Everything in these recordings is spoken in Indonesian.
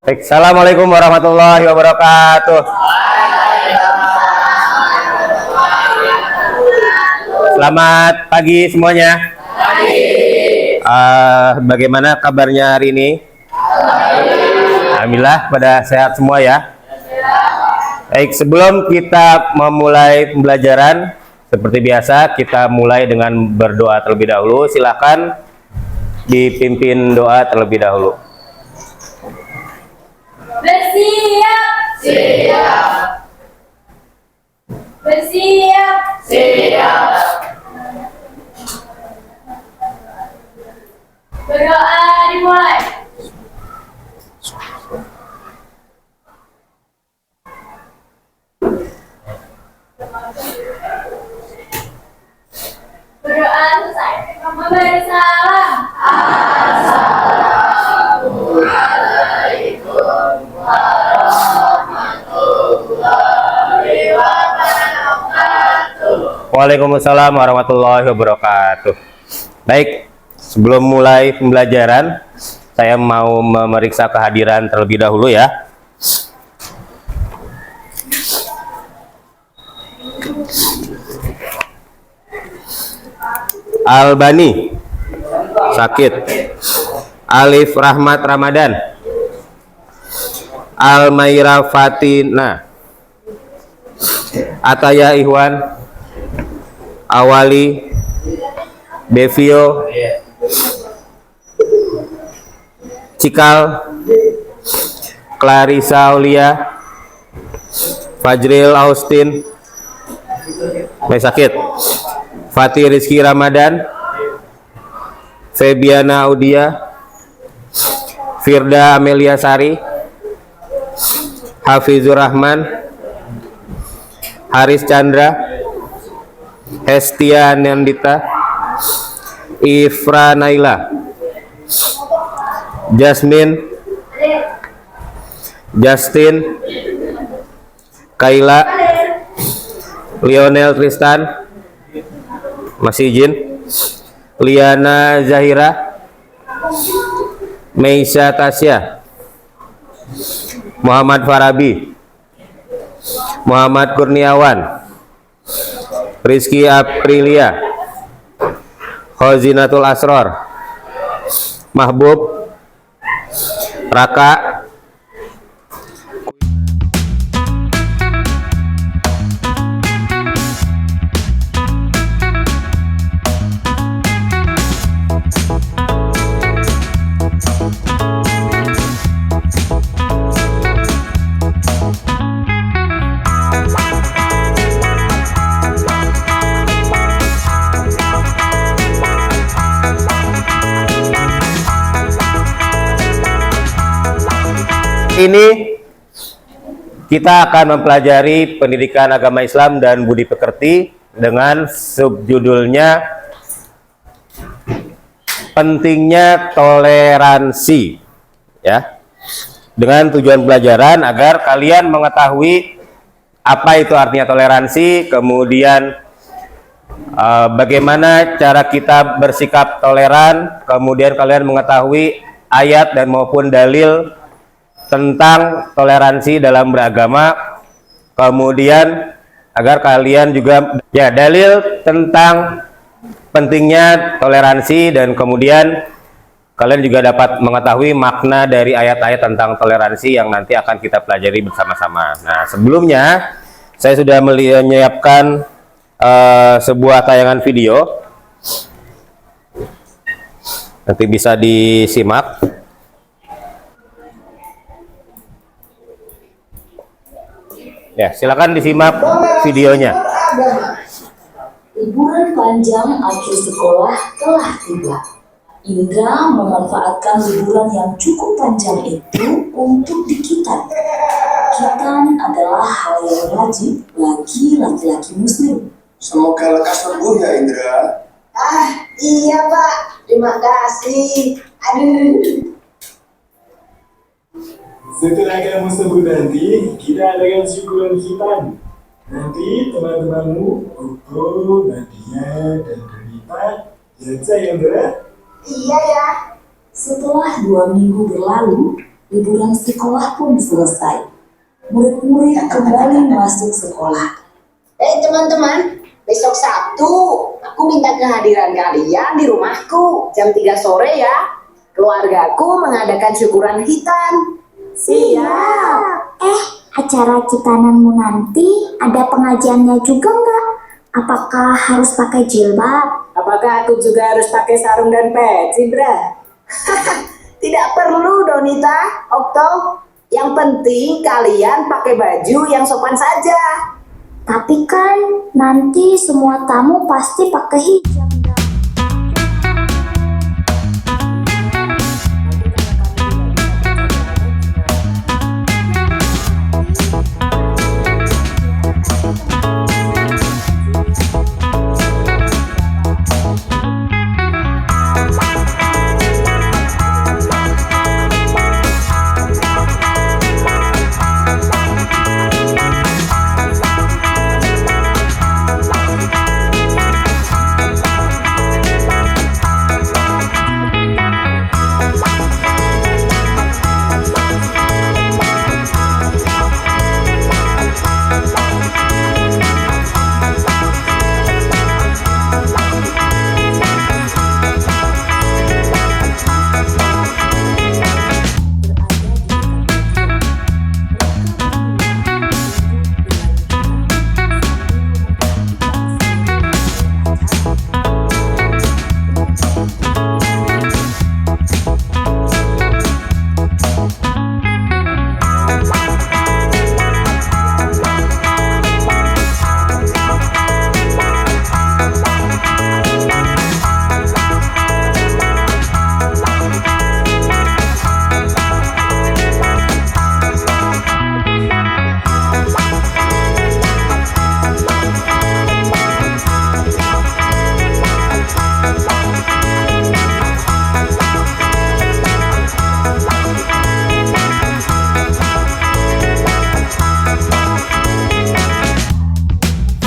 Baik, assalamualaikum warahmatullahi wabarakatuh. Selamat pagi semuanya. Bagaimana kabarnya hari ini? Alhamdulillah pada sehat semua ya. Baik, sebelum kita memulai pembelajaran, seperti biasa kita mulai dengan berdoa terlebih dahulu. Silakan dipimpin doa terlebih dahulu. Bersiap, siap. Bersiap, siap. Berdoa dimulai. Berdoa selesai. Memberi salam. Assalamualaikum warahmatullahi wabarakatuh. Waalaikumsalam warahmatullahi wabarakatuh. Baik, sebelum mulai pembelajaran, saya mau memeriksa kehadiran terlebih dahulu ya. Albani sakit. Alif Rahmat Ramadan. Almaira Fatina. Ataya Ihwan. Awali. Devio. Cikal. Clarissa Aulia. Fajril Austin. Masih sakit. Fatih Rizky Ramadan. Febiana Audia. Firda Amelia Sari. Hafizur Rahman. Haris Chandra. Hestia Nandita. Ifra Naila. Jasmine. Justin. Kaila. Lionel Tristan. Masih izin. Liana Zahira. Meisha Tasya. Muhammad Farabi. Muhammad Kurniawan. Rizky Aprilia. Khozinatul Asror. Mahbub. Raka. Ini kita akan mempelajari pendidikan agama Islam dan budi pekerti dengan subjudulnya pentingnya toleransi ya. Dengan tujuan pelajaran agar kalian mengetahui apa itu artinya toleransi, kemudian bagaimana cara kita bersikap toleran, kemudian kalian mengetahui ayat dan maupun dalil tentang toleransi dalam beragama, kemudian agar kalian juga ya dalil tentang pentingnya toleransi, dan kemudian kalian juga dapat mengetahui makna dari ayat-ayat tentang toleransi yang nanti akan kita pelajari bersama-sama. Nah, sebelumnya saya sudah menyiapkan sebuah tayangan video, nanti bisa disimak. Ya, silakan disimak videonya. Liburan panjang akhir sekolah telah tiba. Indra memanfaatkan liburan yang cukup panjang itu untuk dikitan. Kitan adalah hal yang wajib bagi laki-laki muslim. Semoga lekas sembuh ya Indra. Iya Pak, terima kasih. Aduh. Setelah kamu sembuh nanti, kita adakan syukuran hitam. Nanti teman-temanmu, Koko, Nadia, dan Renita, dan saya Indra. Iya ya. Setelah 2 minggu berlalu, Liburan sekolah pun selesai. Murid-murid kembali masuk sekolah. Teman-teman, besok Sabtu aku minta kehadiran kalian di rumahku jam 3 sore ya. Keluargaku mengadakan syukuran hitan. Siap. Acara Citananmu nanti ada pengajiannya juga nggak? Apakah harus pakai jilbab? Apakah aku juga harus pakai sarung dan peci, Bra? Tidak perlu, Donita, Okto. Yang penting kalian pakai baju yang sopan saja. Tapi kan nanti semua tamu pasti pakai hijab.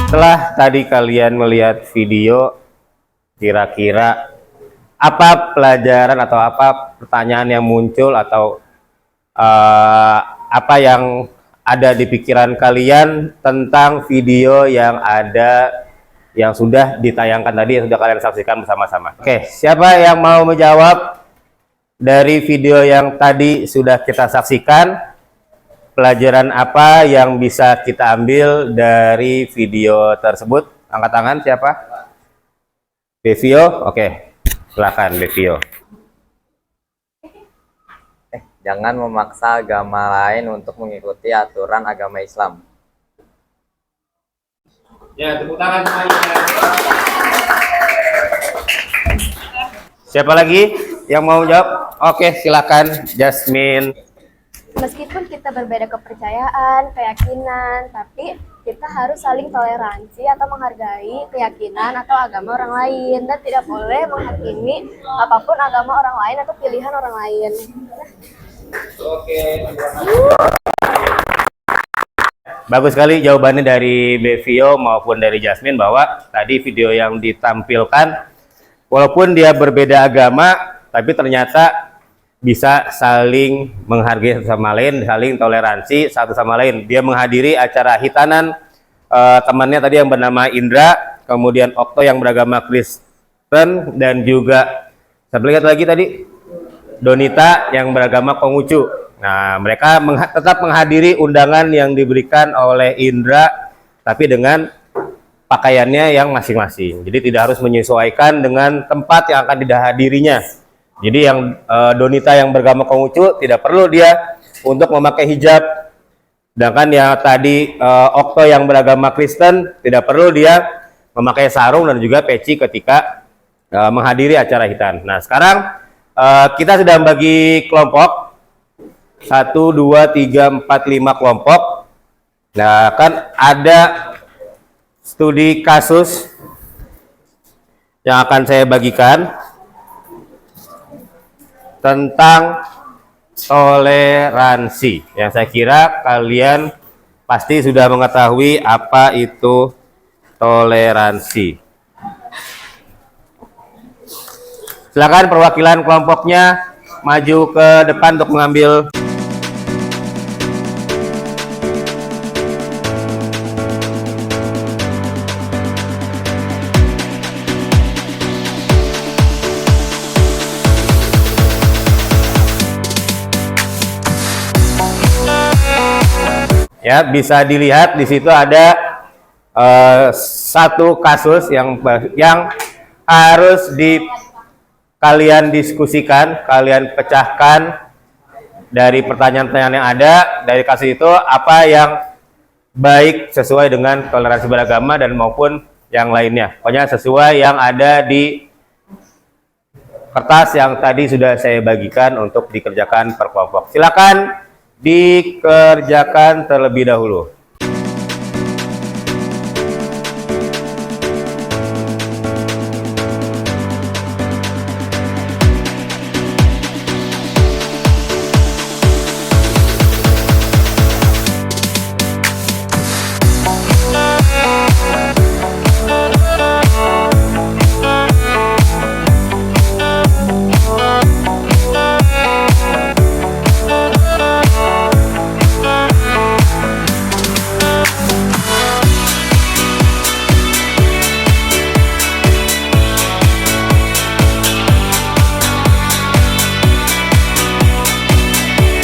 Setelah tadi kalian melihat video, kira-kira apa pelajaran atau apa pertanyaan yang muncul atau apa yang ada di pikiran kalian tentang video yang sudah ditayangkan tadi, yang sudah kalian saksikan bersama-sama? Oke, siapa yang mau menjawab dari video yang tadi sudah kita saksikan? Pelajaran apa yang bisa kita ambil dari video tersebut? Angkat tangan siapa? Bevio, oke, silakan Bevio. Jangan memaksa agama lain untuk mengikuti aturan agama Islam. Ya, tepuk tangan semuanya. Siapa lagi yang mau jawab? Oke, silakan Jasmine. Meskipun kita berbeda kepercayaan, keyakinan, tapi kita harus saling toleransi atau menghargai keyakinan atau agama orang lain, dan tidak boleh menghakimi apapun agama orang lain atau pilihan orang lain. Oke. Bagus sekali jawabannya dari Bevio maupun dari Jasmine, bahwa tadi video yang ditampilkan walaupun dia berbeda agama tapi ternyata bisa saling menghargai satu sama lain, saling toleransi satu sama lain. Dia menghadiri acara hitanan temannya tadi yang bernama Indra, kemudian Okto yang beragama Kristen, dan juga saya lihat lagi tadi Donita yang beragama Konghucu. Nah, mereka tetap menghadiri undangan yang diberikan oleh Indra, tapi dengan pakaiannya yang masing-masing. Jadi tidak harus menyesuaikan dengan tempat yang akan dihadirinya. Jadi yang Donita yang beragama Konghucu tidak perlu dia untuk memakai hijab. Sedangkan yang tadi Okto yang beragama Kristen tidak perlu dia memakai sarung dan juga peci ketika menghadiri acara hitan. Nah, sekarang kita sudah bagi kelompok 1, 2, 3, 4, 5 kelompok. Nah, kan ada studi kasus yang akan saya bagikan tentang toleransi, yang saya kira kalian pasti sudah mengetahui apa itu toleransi. Silakan perwakilan kelompoknya maju ke depan untuk mengambil Ya, bisa dilihat di situ ada satu kasus yang harus kalian diskusikan, kalian pecahkan dari pertanyaan-pertanyaan yang ada dari kasus itu, apa yang baik sesuai dengan toleransi beragama dan maupun yang lainnya. Pokoknya sesuai yang ada di kertas yang tadi sudah saya bagikan untuk dikerjakan per kelompok. Silakan dikerjakan terlebih dahulu.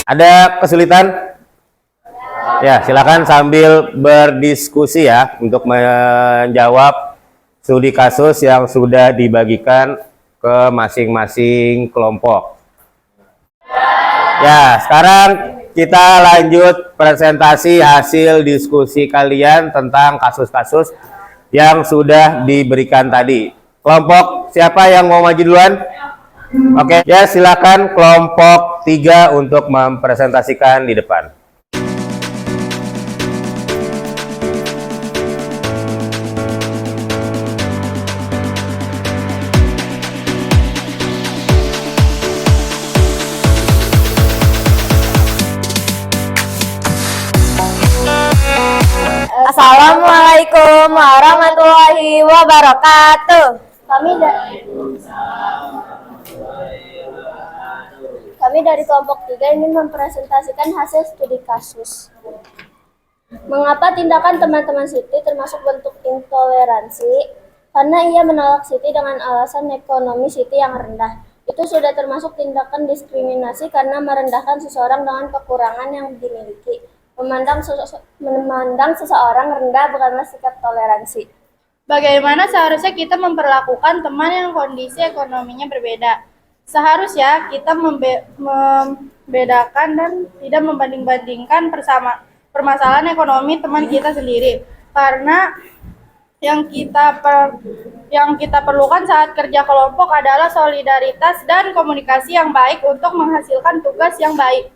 Ada kesulitan? Ya, silakan sambil berdiskusi ya untuk menjawab studi kasus yang sudah dibagikan ke masing-masing kelompok. Ya, sekarang kita lanjut presentasi hasil diskusi kalian tentang kasus-kasus yang sudah diberikan tadi. Kelompok siapa yang mau maju duluan? Oke, ya silakan kelompok 3 untuk mempresentasikan di depan. Assalamualaikum warahmatullahi wabarakatuh. Kami dari kelompok 3 ingin mempresentasikan hasil studi kasus. Mengapa tindakan teman-teman Siti termasuk bentuk intoleransi? Karena ia menolak Siti dengan alasan ekonomi Siti yang rendah. Itu sudah termasuk tindakan diskriminasi karena merendahkan seseorang dengan kekurangan yang dimiliki. Memandang seseorang rendah bukanlah sikap toleransi. Bagaimana seharusnya kita memperlakukan teman yang kondisi ekonominya berbeda? Seharusnya kita membedakan dan tidak membanding-bandingkan permasalahan ekonomi teman kita sendiri. Karena yang kita perlukan saat kerja kelompok adalah solidaritas dan komunikasi yang baik untuk menghasilkan tugas yang baik.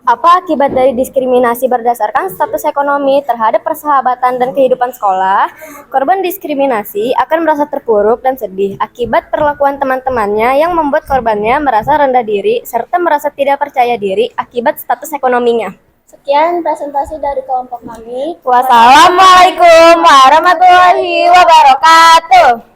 Apa akibat dari diskriminasi berdasarkan status ekonomi terhadap persahabatan dan kehidupan sekolah? Korban diskriminasi akan merasa terpuruk dan sedih akibat perlakuan teman-temannya yang membuat korbannya merasa rendah diri serta merasa tidak percaya diri akibat status ekonominya. Sekian presentasi dari kelompok kami. Wassalamualaikum warahmatullahi wabarakatuh.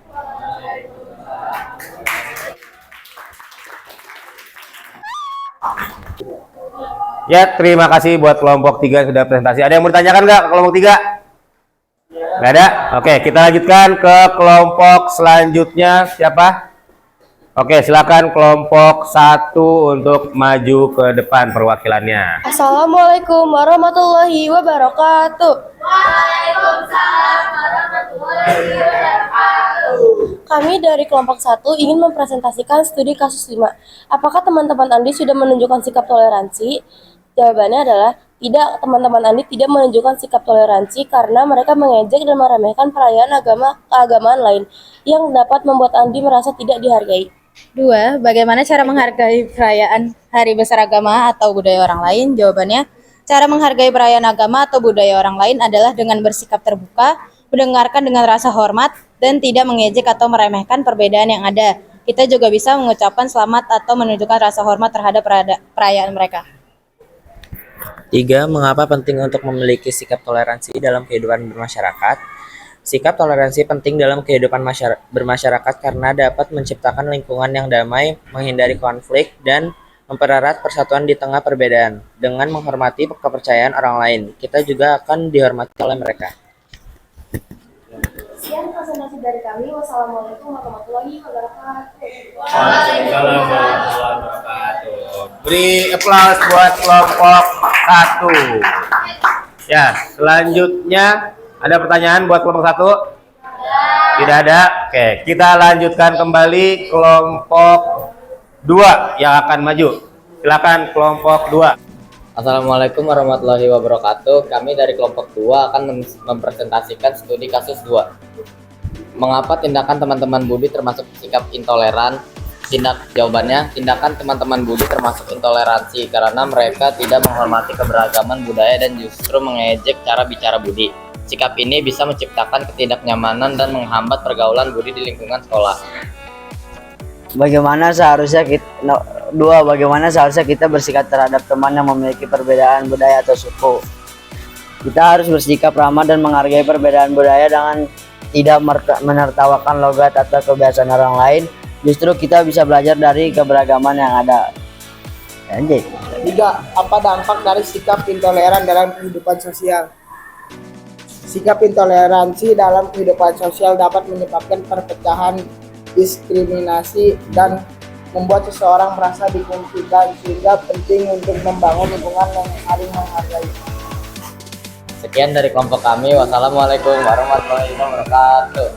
Ya, terima kasih buat kelompok 3 yang sudah presentasi. Ada yang mau ditanyakan nggak ke kelompok 3? Nggak ada? Oke, kita lanjutkan ke kelompok selanjutnya. Siapa? Oke, silakan kelompok 1 untuk maju ke depan perwakilannya. Assalamualaikum warahmatullahi wabarakatuh. Waalaikumsalam warahmatullahi wabarakatuh. Kami dari kelompok 1 ingin mempresentasikan studi kasus 5. Apakah teman-teman Andi sudah menunjukkan sikap toleransi? Jawabannya adalah tidak, teman-teman Andi tidak menunjukkan sikap toleransi karena mereka mengejek dan meremehkan perayaan keagamaan lain yang dapat membuat Andi merasa tidak dihargai. 2. Bagaimana cara menghargai perayaan Hari Besar Agama atau budaya orang lain? Jawabannya, cara menghargai perayaan agama atau budaya orang lain adalah dengan bersikap terbuka, mendengarkan dengan rasa hormat, dan tidak mengejek atau meremehkan perbedaan yang ada. Kita juga bisa mengucapkan selamat atau menunjukkan rasa hormat terhadap perayaan mereka. 3. Mengapa penting untuk memiliki sikap toleransi dalam kehidupan bermasyarakat? Sikap toleransi penting dalam kehidupan bermasyarakat karena dapat menciptakan lingkungan yang damai, menghindari konflik, dan mempererat persatuan di tengah perbedaan. Dengan menghormati kepercayaan orang lain, kita juga akan dihormati oleh mereka. Sekian presentasi dari kami. Wassalamualaikum warahmatullahi wabarakatuh. Waalaikumsalam warahmatullahi wabarakatuh. Beri aplaus buat kelompok 1. Ya, selanjutnya ada pertanyaan buat kelompok 1? Tidak ada. Oke, kita lanjutkan kembali kelompok 2 yang akan maju. Silakan kelompok 2. Assalamualaikum warahmatullahi wabarakatuh. Kami dari kelompok 2 akan mempresentasikan studi kasus 2. Mengapa tindakan teman-teman Budi termasuk sikap intoleran? Jawabannya, tindakan teman-teman Budi termasuk intoleransi karena mereka tidak menghormati keberagaman budaya dan justru mengejek cara bicara Budi. Sikap ini bisa menciptakan ketidaknyamanan dan menghambat pergaulan Budi di lingkungan sekolah. Bagaimana seharusnya kita bersikap terhadap teman yang memiliki perbedaan budaya atau suku? Kita harus bersikap ramah dan menghargai perbedaan budaya dengan tidak menertawakan logat atau kebiasaan orang lain. Justru kita bisa belajar dari keberagaman yang ada. Anjay. 3. Apa dampak dari sikap intoleran dalam kehidupan sosial? Sikap intoleransi dalam kehidupan sosial dapat menyebabkan perpecahan, diskriminasi, dan membuat seseorang merasa dikucilkan, sehingga penting untuk membangun lingkungan yang saling menghargai. Sekian dari kelompok kami. Wassalamualaikum warahmatullahi wabarakatuh.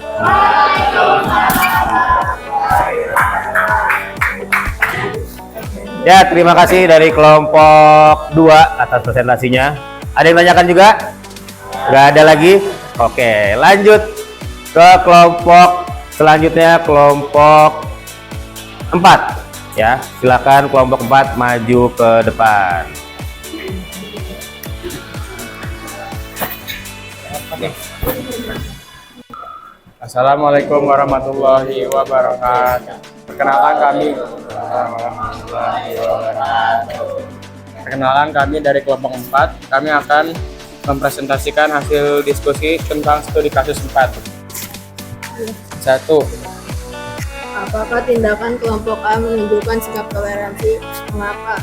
Ya, terima kasih dari kelompok 2 atas presentasinya. Ada yang tanyakan juga? Nggak ada lagi? Oke, lanjut ke kelompok selanjutnya, kelompok 4. Ya, silakan kelompok 4 maju ke depan. Assalamualaikum warahmatullahi wabarakatuh. Perkenalan kami dari kelompok 4. Kami akan mempresentasikan hasil diskusi tentang studi kasus 4. 1. Apakah tindakan kelompok A menunjukkan sikap toleransi? Mengapa?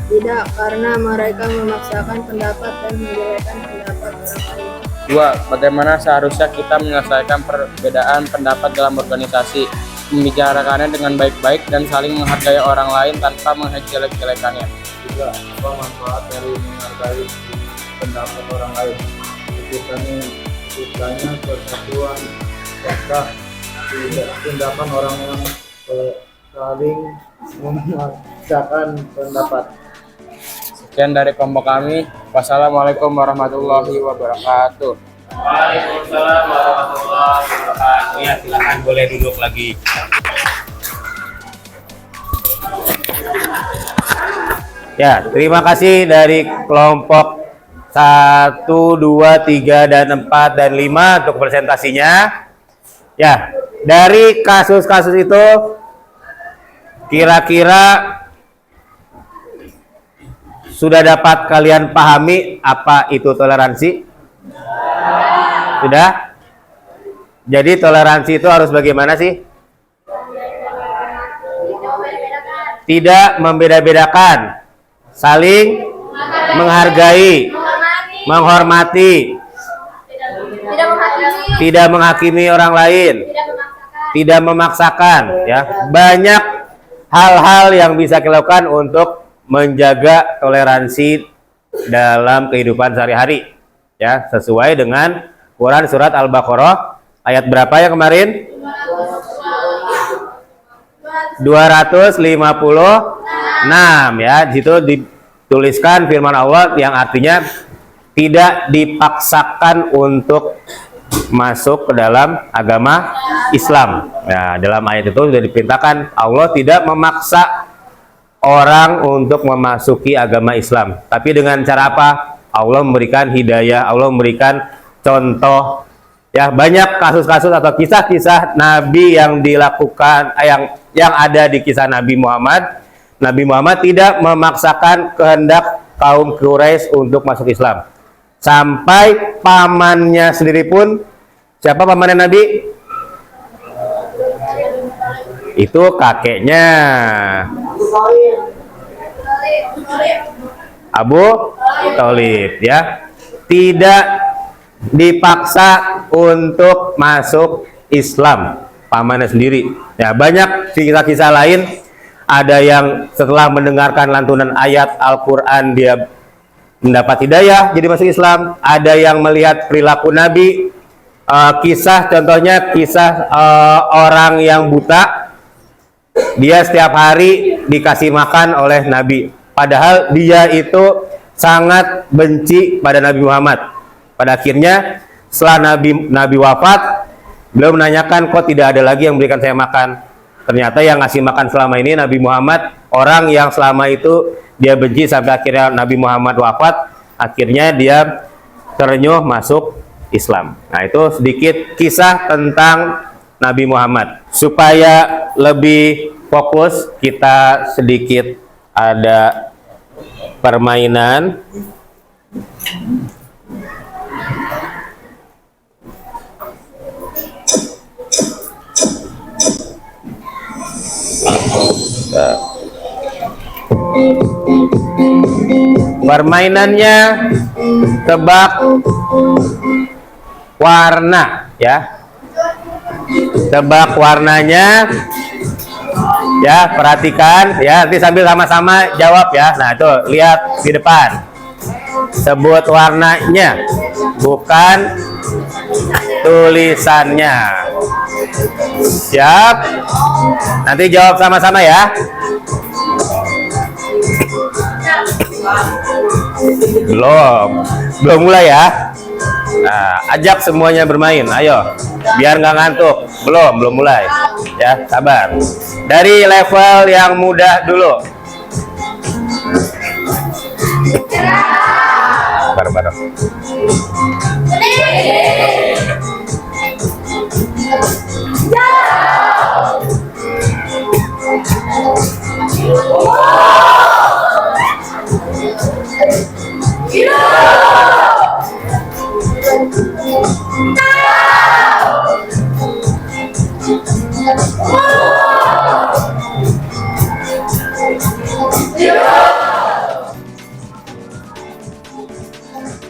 Tidak, karena mereka memaksakan pendapat dan menjelekkan pendapat orang lain. 2. Bagaimana seharusnya kita menyelesaikan perbedaan pendapat dalam organisasi? Membicarakannya dengan baik-baik dan saling menghargai orang lain tanpa menjelek-jelekannya. 3. Apa manfaat dari menghargai pendapat orang lain? Bukannya persatuan, apakah tindakan orang yang saling memaksakan pendapat. Sekian dari kelompok kami. Wassalamualaikum warahmatullahi wabarakatuh. Waalaikumsalam warahmatullahi wabarakatuh. Ya, silakan boleh duduk lagi. Ya, terima kasih dari kelompok 1, 2, 3, dan 4, dan 5 untuk presentasinya. Ya, dari kasus-kasus itu kira-kira sudah dapat kalian pahami apa itu toleransi? Sudah? Jadi toleransi itu harus bagaimana sih? Tidak membeda-bedakan, saling menghargai, menghormati, tidak menghakimi orang lain, tidak memaksakan. Ya, banyak hal-hal yang bisa dilakukan untuk menjaga toleransi dalam kehidupan sehari-hari. Ya, sesuai dengan Quran surat Al-Baqarah ayat berapa ya kemarin? 256 ya. Di situ dituliskan firman Allah yang artinya tidak dipaksakan untuk masuk ke dalam agama Islam. Nah, dalam ayat itu sudah diperintahkan Allah tidak memaksa orang untuk memasuki agama Islam. Tapi dengan cara apa? Allah memberikan hidayah, Allah memberikan contoh. Ya, banyak kasus-kasus atau kisah-kisah Nabi yang dilakukan, yang ada di kisah Nabi Muhammad. Nabi Muhammad tidak memaksakan kehendak kaum Quraisy untuk masuk Islam. Sampai pamannya sendiri pun, siapa pamannya Nabi? Itu kakeknya Abu Thalib, ya, tidak dipaksa untuk masuk Islam, pamannya sendiri. Ya, banyak kisah-kisah lain. Ada yang setelah mendengarkan lantunan ayat Al-Quran dia mendapat hidayah jadi masuk Islam, ada yang melihat perilaku Nabi, kisah contohnya kisah orang yang buta, dia setiap hari dikasih makan oleh Nabi, padahal dia itu sangat benci pada Nabi Muhammad. Pada akhirnya setelah Nabi wafat, beliau menanyakan, kok tidak ada lagi yang memberikan saya makan? Ternyata yang ngasih makan selama ini Nabi Muhammad, orang yang selama itu dia benci sampai akhirnya Nabi Muhammad wafat, akhirnya dia terenyuh masuk Islam. Nah, itu sedikit kisah tentang Nabi Muhammad. Supaya lebih fokus, kita sedikit ada permainan. Permainannya tebak warna, ya. Tebak warnanya, ya, perhatikan, ya. Nanti sambil sama-sama jawab, ya. Nah, itu lihat di depan. Sebut warnanya, bukan tulisannya. Siap? Nanti jawab sama-sama, ya. Belum mulai, ya. Nah, ajak semuanya bermain, ayo, biar nggak ngantuk. Belum mulai, ya, sabar. Dari level yang mudah dulu. Bareng-bareng.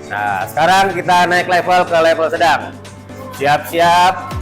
Nah, sekarang kita naik level ke level sedang. Siap-siap.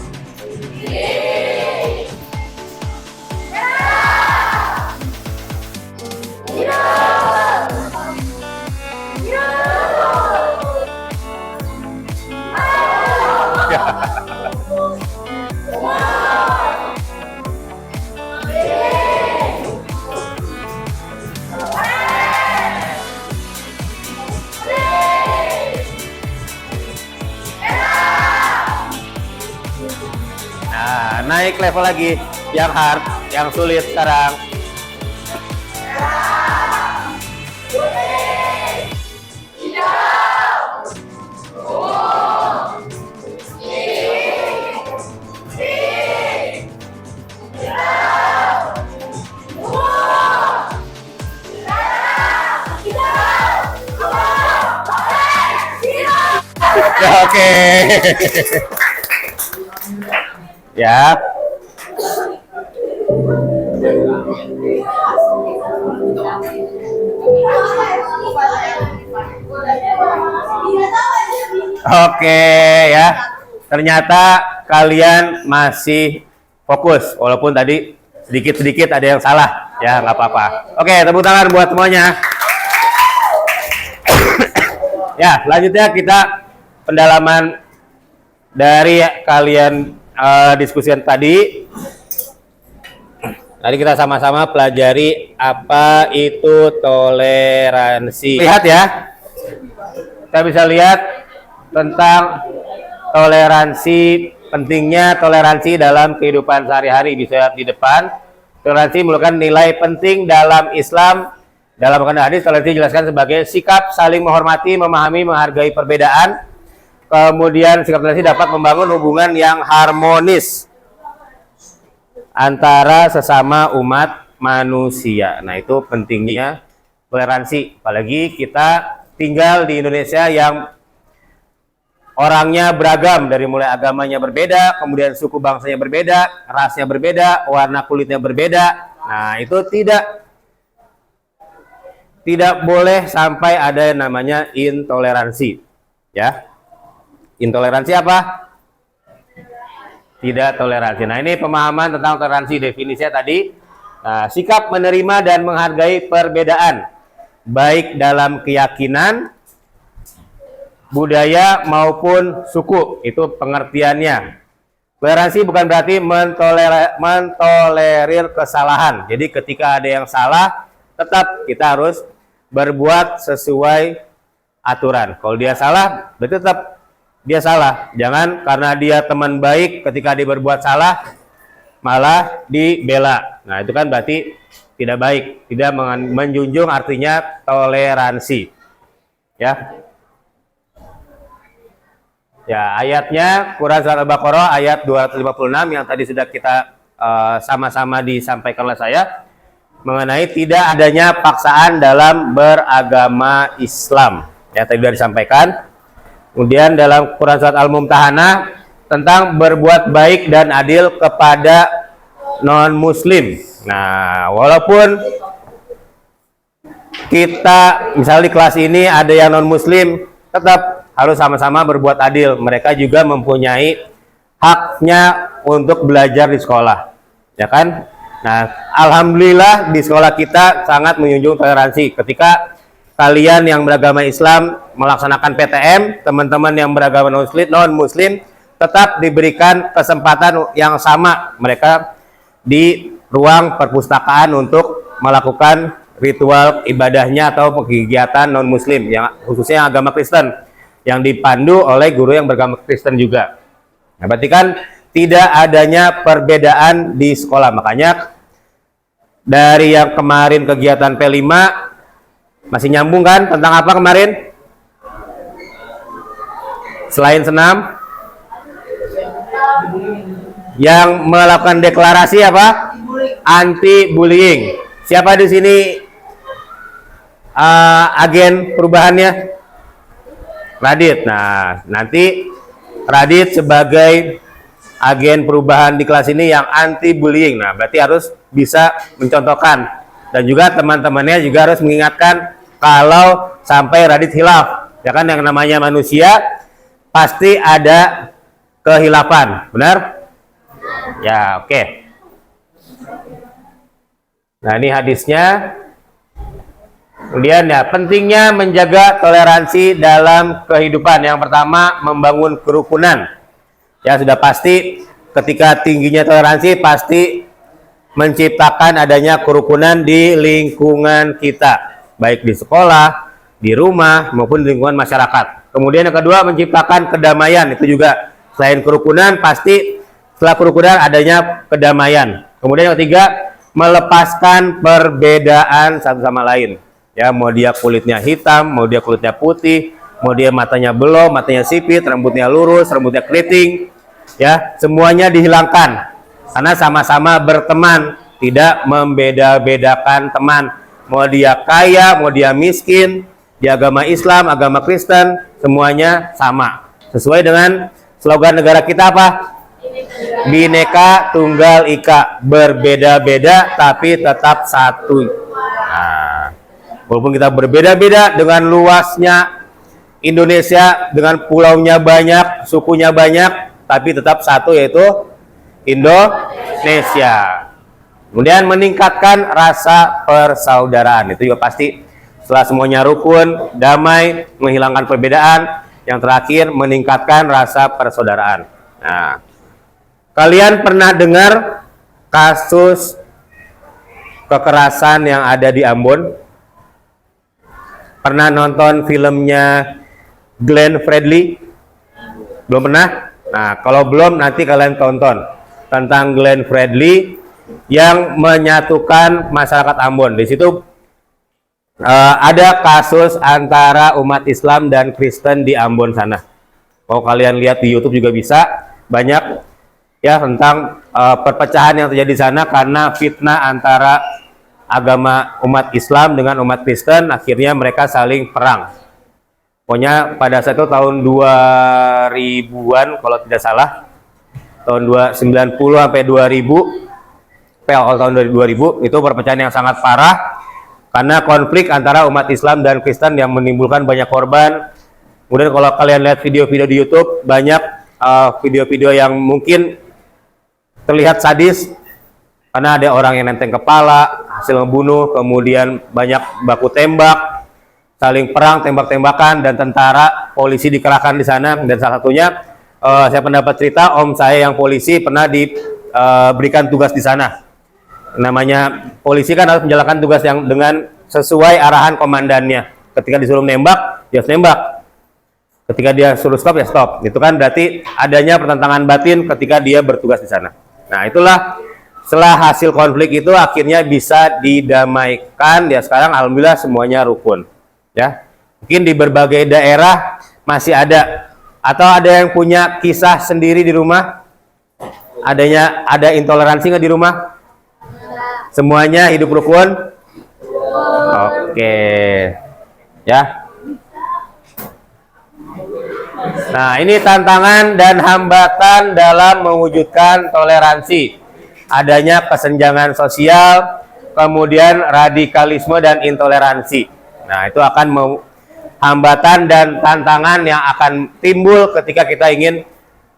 Nah, naik level lagi, yang hard, yang sulit sekarang. Oke. Ya. Oke, ya. Ternyata kalian masih fokus, walaupun tadi sedikit-sedikit ada yang salah. Ya, nggak apa-apa. Oke, tepuk tangan buat semuanya. Ya, selanjutnya kita pendalaman dari kalian diskusian tadi. Tadi kita sama-sama pelajari apa itu toleransi. Lihat ya, kita bisa lihat tentang toleransi, pentingnya toleransi dalam kehidupan sehari-hari. Bisa lihat di depan, toleransi merupakan nilai penting dalam Islam. Dalam hadis, toleransi dijelaskan sebagai sikap saling menghormati, memahami, menghargai perbedaan. Kemudian sikap toleransi dapat membangun hubungan yang harmonis antara sesama umat manusia. Nah, itu pentingnya toleransi. Apalagi kita tinggal di Indonesia yang orangnya beragam, dari mulai agamanya berbeda, kemudian suku bangsanya berbeda, rasnya berbeda, warna kulitnya berbeda. Nah, itu tidak boleh sampai ada yang namanya intoleransi. Ya. Intoleransi apa? Tidak toleransi. Nah, ini pemahaman tentang toleransi, definisinya tadi. Nah, sikap menerima dan menghargai perbedaan, baik dalam keyakinan, budaya maupun suku. Itu pengertiannya. Toleransi bukan berarti mentolerir kesalahan. Jadi ketika ada yang salah, tetap kita harus berbuat sesuai aturan. Kalau dia salah, berarti tetap dia salah. Jangan karena dia teman baik, ketika dia berbuat salah malah dibela. Nah, itu kan berarti tidak baik, tidak menjunjung artinya toleransi. Ya. Ya, ayatnya Quran surat Al-Baqarah ayat 256 yang tadi sudah kita sama-sama disampaikan oleh saya mengenai tidak adanya paksaan dalam beragama Islam. Ya, tadi sudah disampaikan. Kemudian dalam Quran surat Al-Mumtahanah tentang berbuat baik dan adil kepada non-muslim. Nah, walaupun kita misalnya di kelas ini ada yang non-muslim, tetap harus sama-sama berbuat adil. Mereka juga mempunyai haknya untuk belajar di sekolah, ya kan? Nah, alhamdulillah di sekolah kita sangat menjunjung toleransi. Ketika kalian yang beragama Islam melaksanakan PTM, teman-teman yang beragama non-muslim tetap diberikan kesempatan yang sama. Mereka di ruang perpustakaan untuk melakukan ritual ibadahnya atau kegiatan non-muslim, yang khususnya agama Kristen, yang dipandu oleh guru yang beragama Kristen juga. Nah, berarti kan tidak adanya perbedaan di sekolah. Makanya dari yang kemarin kegiatan P5 masih nyambung kan tentang apa kemarin? Selain senam, yang melakukan deklarasi apa? Anti bullying. Siapa di sini agen perubahannya? Radit. Nah, nanti Radit sebagai agen perubahan di kelas ini yang anti bullying. Nah, berarti harus bisa mencontohkan, dan juga teman-temannya juga harus mengingatkan kalau sampai Radit hilaf. Ya kan, yang namanya manusia pasti ada kehilafan, benar? Ya, oke. Nah, ini hadisnya. Kemudian ya, pentingnya menjaga toleransi dalam kehidupan. Yang pertama, membangun kerukunan. Ya, sudah pasti ketika tingginya toleransi pasti menciptakan adanya kerukunan di lingkungan kita, baik di sekolah, di rumah, maupun di lingkungan masyarakat. Kemudian yang kedua, menciptakan kedamaian. Itu juga selain kerukunan, pasti setelah kerukunan adanya kedamaian. Kemudian yang ketiga, melepaskan perbedaan satu sama lain. Ya, mau dia kulitnya hitam, mau dia kulitnya putih, mau dia matanya belok, matanya sipit, rambutnya lurus, rambutnya keriting, ya, semuanya dihilangkan. Karena sama-sama berteman, tidak membeda-bedakan teman. Mau dia kaya, mau dia miskin, di agama Islam, agama Kristen, semuanya sama. Sesuai dengan slogan negara kita apa? Bhinneka Tunggal Ika, berbeda-beda tapi tetap satu. Nah, walaupun kita berbeda-beda dengan luasnya Indonesia, dengan pulaunya banyak, sukunya banyak, tapi tetap satu, yaitu Indonesia. Kemudian meningkatkan rasa persaudaraan. Itu juga pasti setelah semuanya rukun, damai, menghilangkan perbedaan. Yang terakhir, meningkatkan rasa persaudaraan. Nah, kalian pernah dengar kasus kekerasan yang ada di Ambon? Pernah nonton filmnya Glenn Fredly? Belum pernah? Nah, kalau belum nanti kalian tonton tentang Glenn Fredly yang menyatukan masyarakat Ambon. Di situ ada kasus antara umat Islam dan Kristen di Ambon sana. Kalau kalian lihat di YouTube juga bisa, banyak ya tentang perpecahan yang terjadi di sana karena fitnah antara agama umat Islam dengan umat Kristen. Akhirnya mereka saling perang. Pokoknya pada saat itu tahun 2000-an kalau tidak salah, tahun 90 sampai 2000, awal tahun 2000, itu perpecahan yang sangat parah karena konflik antara umat Islam dan Kristen yang menimbulkan banyak korban. Kemudian kalau kalian lihat video-video di YouTube, banyak video-video yang mungkin terlihat sadis karena ada orang yang nenteng kepala hasil membunuh, kemudian banyak baku tembak, saling perang, tembak-tembakan, dan tentara, polisi dikerahkan di sana. Dan salah satunya saya pernah dapat cerita om saya yang polisi pernah diberikan tugas di sana. Namanya polisi kan harus menjalankan tugas yang dengan sesuai arahan komandannya. Ketika disuruh nembak, dia harus nembak. Ketika dia suruh stop, ya stop. Itu kan berarti adanya pertentangan batin ketika dia bertugas di sana. Nah, itulah setelah hasil konflik itu akhirnya bisa didamaikan. Ya sekarang alhamdulillah semuanya rukun. Ya, mungkin di berbagai daerah masih ada, atau ada yang punya kisah sendiri di rumah. Ada intoleransi nggak di rumah? Semuanya hidup rukun? Oke. Ya. Nah, ini tantangan dan hambatan dalam mewujudkan toleransi. Adanya kesenjangan sosial, kemudian radikalisme dan intoleransi. Nah, itu akan hambatan dan tantangan yang akan timbul ketika kita ingin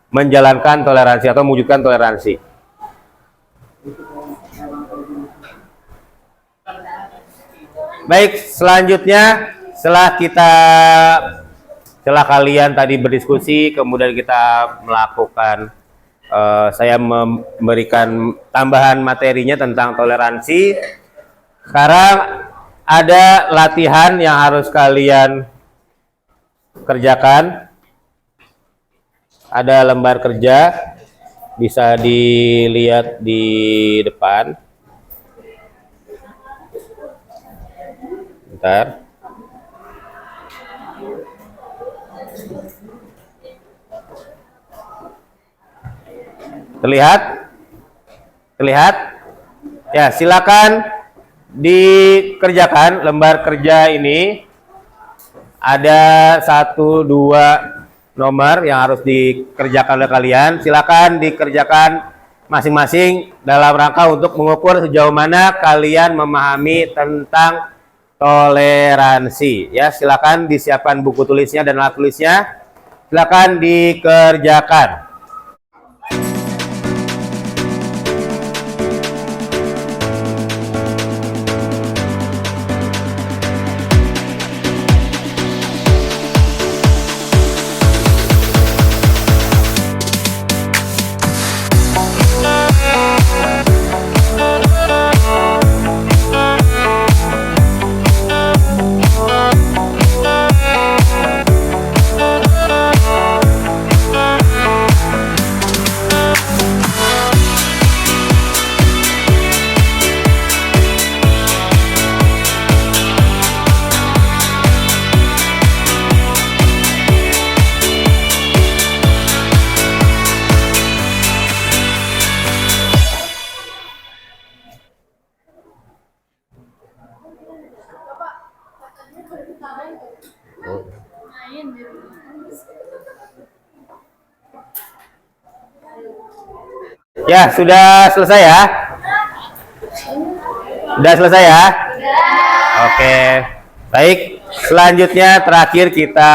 menjalankan toleransi atau mewujudkan toleransi. Baik, selanjutnya setelah kalian tadi berdiskusi, kemudian kita melakukan saya memberikan tambahan materinya tentang toleransi. Sekarang ada latihan yang harus kalian kerjakan. Ada lembar kerja, bisa dilihat di depan. Bentar. Terlihat? Terlihat? Ya, silakan dikerjakan lembar kerja ini. Ada 1, 2 nomor yang harus dikerjakan oleh kalian. Silakan dikerjakan masing-masing dalam rangka untuk mengukur sejauh mana kalian memahami tentang toleransi. Ya, silakan disiapkan buku tulisnya dan alat tulisnya. Silakan dikerjakan. Ya, sudah selesai ya? Sudah selesai ya? Oke. Baik, selanjutnya terakhir kita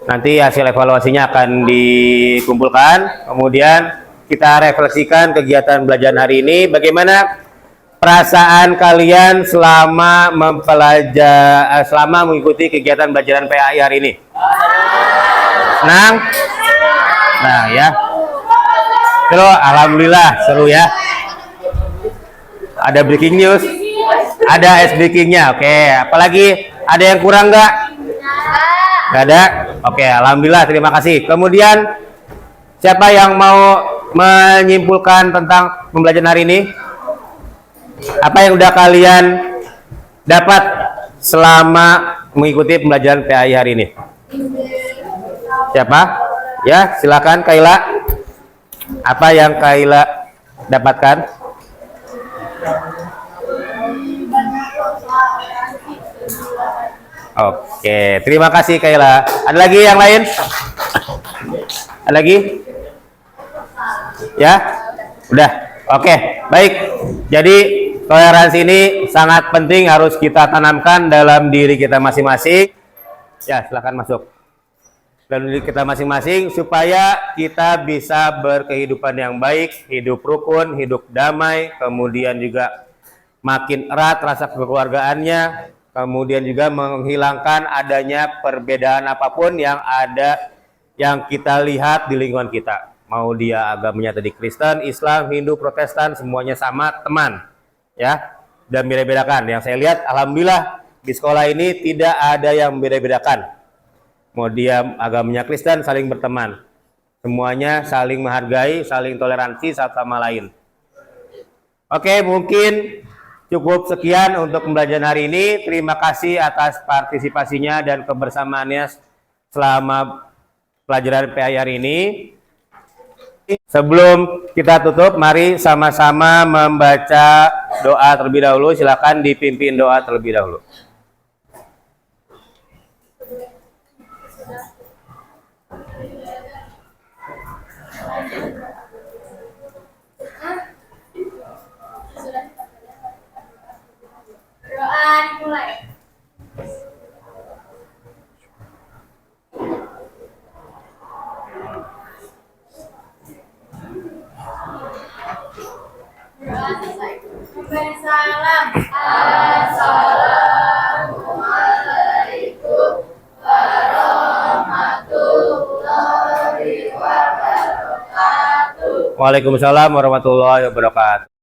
nanti hasil evaluasinya akan dikumpulkan. Kemudian kita refleksikan kegiatan belajar hari ini. Bagaimana perasaan kalian selama mengikuti kegiatan pembelajaran PAI hari ini? Senang? Nah, ya. Seru, alhamdulillah seru ya. Ada breaking news, ada ice breakingnya. Oke, apalagi ada yang kurang nggak? Nggak ada. Oke, alhamdulillah, terima kasih. Kemudian siapa yang mau menyimpulkan tentang pembelajaran hari ini? Apa yang udah kalian dapat selama mengikuti pembelajaran PAI hari ini? Siapa? Ya, silakan Kaila. Apa yang Kaila dapatkan? Oke, terima kasih Kaila. Ada lagi yang lain? Ada lagi? Ya? Udah. Oke, baik. Jadi toleransi ini sangat penting, harus kita tanamkan dalam diri kita masing-masing. Ya, silakan masuk. Dalam diri kita masing-masing supaya kita bisa berkehidupan yang baik, hidup rukun, hidup damai, kemudian juga makin erat rasa kekeluargaannya, kemudian juga menghilangkan adanya perbedaan apapun yang ada, yang kita lihat di lingkungan kita. Mau dia agamanya tadi Kristen, Islam, Hindu, Protestan, semuanya sama teman, ya, dan beda-bedakan. Yang saya lihat, alhamdulillah di sekolah ini tidak ada yang beda-bedakan. Mau dia agamanya Kristen, saling berteman, semuanya saling menghargai, saling toleransi satu sama lain. Oke, mungkin cukup sekian untuk pembelajaran hari ini. Terima kasih atas partisipasinya dan kebersamaannya selama pelajaran PAI hari ini. Sebelum kita tutup, mari sama-sama membaca doa terlebih dahulu. Silakan dipimpin doa terlebih dahulu. Doa dimulai. Doa selesai. Beri salam. Assalamualaikum warahmatullahi wabarakatuh. Waalaikumsalam warahmatullahi wabarakatuh.